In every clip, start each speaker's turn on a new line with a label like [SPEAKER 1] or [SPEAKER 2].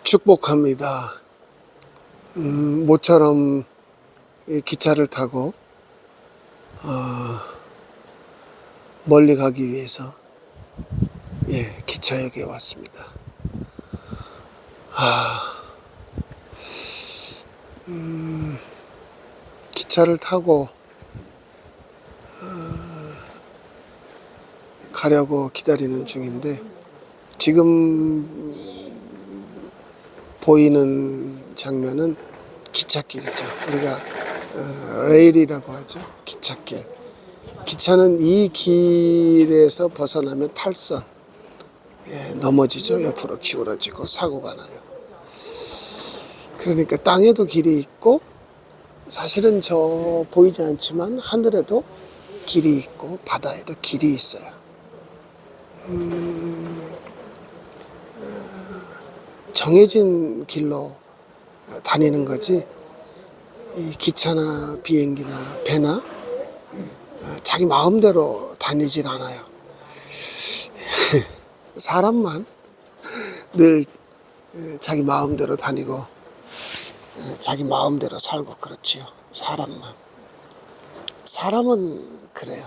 [SPEAKER 1] 축복합니다. 모처럼 기차를 타고 멀리 가기 위해서 기차역에 왔습니다. 기차를 타고 가려고 기다리는 중인데, 지금 보이는 장면은 기찻길이죠. 우리가 레일이라고 하죠. 기찻길. 기차는 이 길에서 벗어나면 탈선, 넘어지죠. 옆으로 기울어지고 사고가 나요. 그러니까 땅에도 길이 있고, 사실은 저 보이지 않지만 하늘에도 길이 있고 바다에도 길이 있어요. 정해진 길로 다니는 거지, 이 기차나 비행기나 배나 자기 마음대로 다니질 않아요. 사람만 늘 자기 마음대로 다니고 자기 마음대로 살고 그렇지요. 사람은 그래요.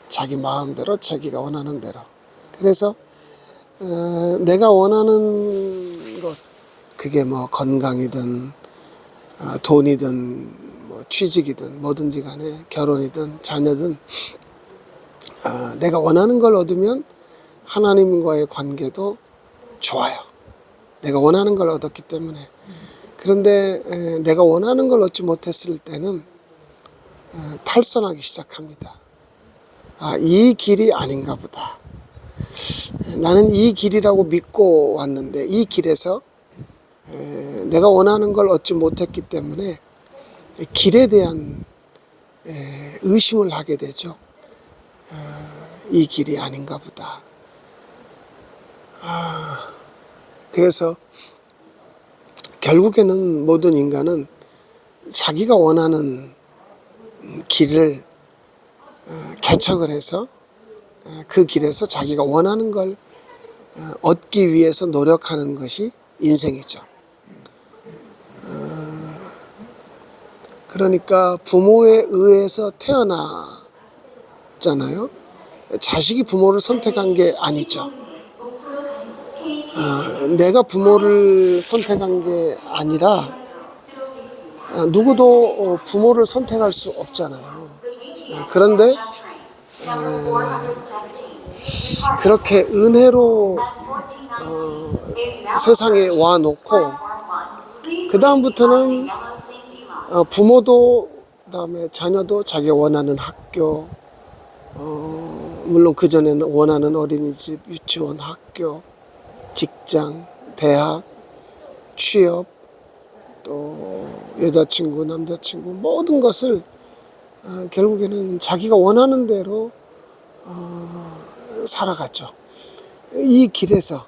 [SPEAKER 1] 자기 마음대로 자기가 원하는 대로. 그래서 내가 원하는 것, 그게 뭐 건강이든 돈이든 뭐 취직이든 뭐든지 간에, 결혼이든 자녀든, 내가 원하는 걸 얻으면 하나님과의 관계도 좋아요. 내가 원하는 걸 얻었기 때문에. 그런데 내가 원하는 걸 얻지 못했을 때는 탈선하기 시작합니다. 이 길이 아닌가 보다. 나는 이 길이라고 믿고 왔는데 이 길에서 내가 원하는 걸 얻지 못했기 때문에 길에 대한 의심을 하게 되죠. 이 길이 아닌가 보다. 그래서 결국에는 모든 인간은 자기가 원하는 길을 개척을 해서 그 길에서 자기가 원하는 걸 얻기 위해서 노력하는 것이 인생이죠. 그러니까 부모에 의해서 태어났잖아요. 자식이 부모를 선택한 게 아니죠. 내가 부모를 선택한 게 아니라 누구도 부모를 선택할 수 없잖아요. 그런데 그렇게 은혜로 세상에 와 놓고, 그 다음부터는 부모도, 그 다음에 자녀도 자기가 원하는 학교, 물론 그전에는 원하는 어린이집, 유치원, 학교, 직장, 대학, 취업, 또 여자친구, 남자친구, 모든 것을 결국에는 자기가 원하는 대로 살아갔죠. 이 길에서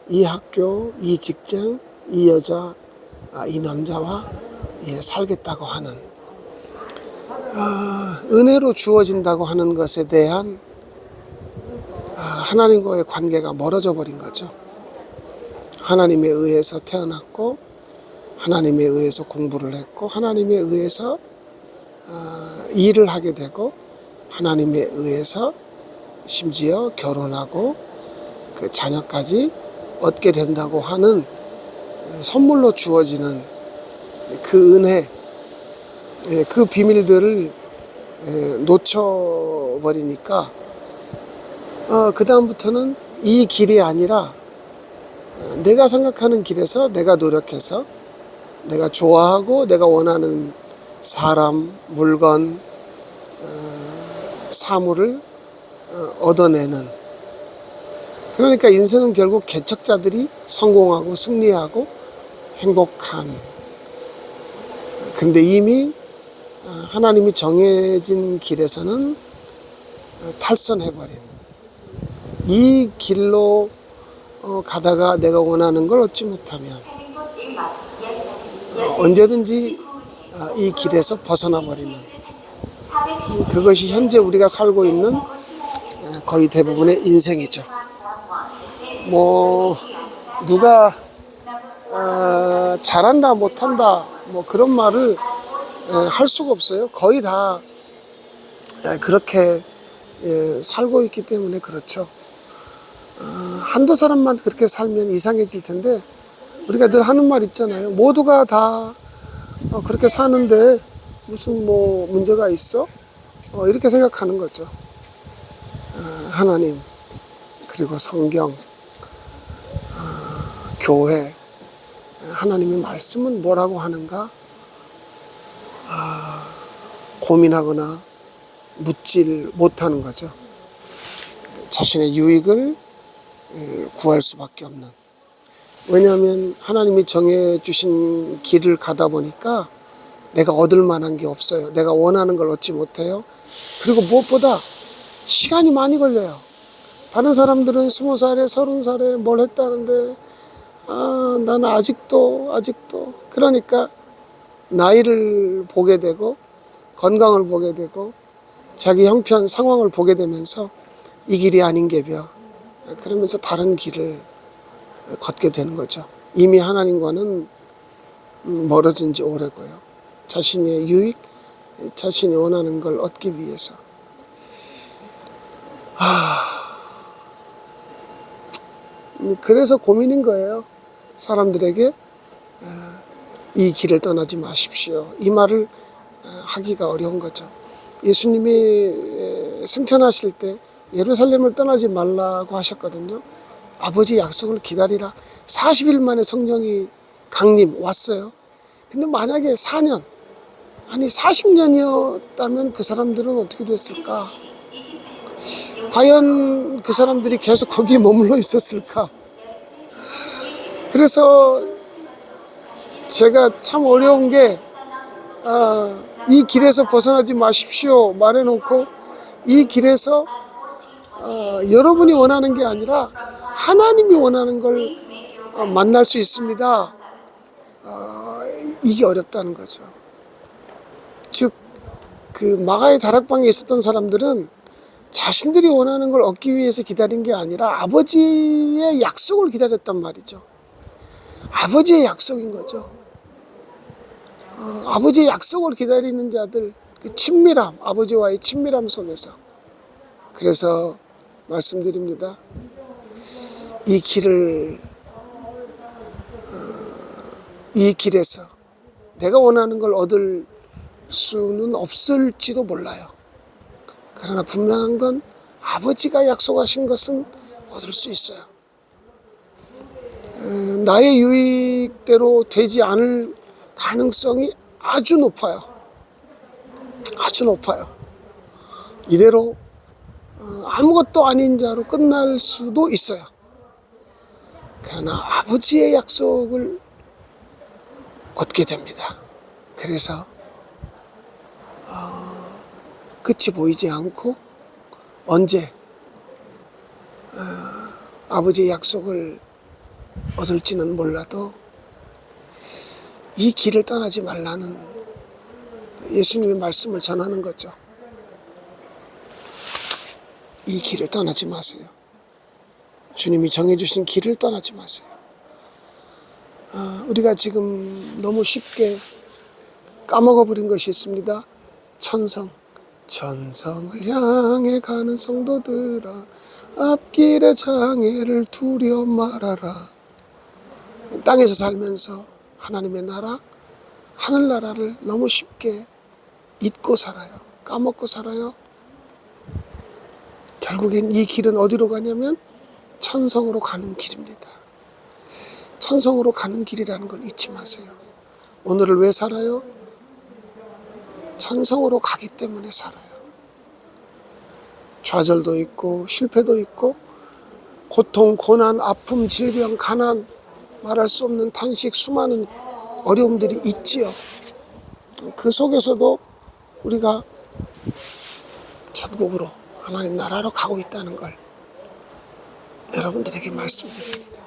[SPEAKER 1] 이 학교, 이 직장, 이 여자, 이 남자와 살겠다고 하는, 은혜로 주어진다고 하는 것에 대한 하나님과의 관계가 멀어져 버린 거죠. 하나님에 의해서 태어났고, 하나님에 의해서 공부를 했고, 하나님에 의해서 일을 하게 되고, 하나님에 의해서 심지어 결혼하고 그 자녀까지 얻게 된다고 하는 선물로 주어지는 그 은혜, 그 비밀들을 놓쳐버리니까 그 다음부터는 이 길이 아니라 내가 생각하는 길에서 내가 노력해서 내가 좋아하고 내가 원하는 사람, 물건, 사물을 얻어내는, 그러니까 인생은 결국 개척자들이 성공하고 승리하고 행복한, 근데 이미 하나님이 정해진 길에서는 탈선해버린, 이 길로 가다가 내가 원하는 걸 얻지 못하면 언제든지 이 길에서 벗어나 버리는, 그것이 현재 우리가 살고 있는 거의 대부분의 인생이죠. 누가 잘한다 못한다 뭐 그런 말을 할 수가 없어요. 거의 다 그렇게 살고 있기 때문에 그렇죠. 한두 사람만 그렇게 살면 이상해질 텐데 우리가 늘 하는 말 있잖아요. 모두가 다 그렇게 사는데 무슨 뭐 문제가 있어? 이렇게 생각하는 거죠. 하나님 그리고 성경, 교회, 하나님의 말씀은 뭐라고 하는가 고민하거나 묻질 못하는 거죠. 자신의 유익을 구할 수밖에 없는. 왜냐하면 하나님이 정해주신 길을 가다 보니까 내가 얻을 만한 게 없어요. 내가 원하는 걸 얻지 못해요. 그리고 무엇보다 시간이 많이 걸려요. 다른 사람들은 20살에 30살에 뭘 했다는데 나는 아직도 그러니까 나이를 보게 되고 건강을 보게 되고 자기 형편 상황을 보게 되면서 이 길이 아닌 게벼 그러면서 다른 길을 걷게 되는 거죠. 이미 하나님과는 멀어진 지 오래고요. 자신의 유익, 자신이 원하는 걸 얻기 위해서. 그래서 고민인 거예요. 사람들에게 이 길을 떠나지 마십시오. 이 말을 하기가 어려운 거죠. 예수님이 승천하실 때 예루살렘을 떠나지 말라고 하셨거든요. 아버지 약속을 기다리라. 40일 만에 성령이 강림 왔어요. 근데 만약에 4년, 아니 40년이었다면 그 사람들은 어떻게 됐을까? 과연 그 사람들이 계속 거기에 머물러 있었을까? 그래서 제가 참 어려운 게 이 길에서 벗어나지 마십시오 말해놓고 이 길에서 여러분이 원하는 게 아니라 하나님이 원하는 걸 만날 수 있습니다. 이게 어렵다는 거죠. 즉 그 마가의 다락방에 있었던 사람들은 자신들이 원하는 걸 얻기 위해서 기다린 게 아니라 아버지의 약속을 기다렸단 말이죠. 아버지의 약속인 거죠. 아버지의 약속을 기다리는 자들, 그 친밀함, 아버지와의 친밀함 속에서. 그래서 말씀드립니다. 이 길에서 내가 원하는 걸 얻을 수는 없을지도 몰라요. 그러나 분명한 건 아버지가 약속하신 것은 얻을 수 있어요. 나의 유익대로 되지 않을 가능성이 아주 높아요. 아주 높아요. 이대로 아무것도 아닌 자로 끝날 수도 있어요. 그러나 아버지의 약속을 얻게 됩니다. 그래서 끝이 보이지 않고 언제 아버지의 약속을 얻을지는 몰라도 이 길을 떠나지 말라는 예수님의 말씀을 전하는 거죠. 이 길을 떠나지 마세요. 주님이 정해주신 길을 떠나지 마세요. 우리가 지금 너무 쉽게 까먹어버린 것이 있습니다. 천성을 향해 가는 성도들아 앞길의 장애를 두려워 말아라. 땅에서 살면서 하나님의 나라, 하늘나라를 너무 쉽게 잊고 살아요. 까먹고 살아요. 결국엔 이 길은 어디로 가냐면 천성으로 가는 길입니다. 천성으로 가는 길이라는 걸 잊지 마세요. 오늘을 왜 살아요? 천성으로 가기 때문에 살아요. 좌절도 있고 실패도 있고 고통, 고난, 아픔, 질병, 가난, 말할 수 없는 탄식, 수많은 어려움들이 있지요. 그 속에서도 우리가 천국으로 하나님 나라로 가고 있다는 걸 여러분들에게 말씀드립니다.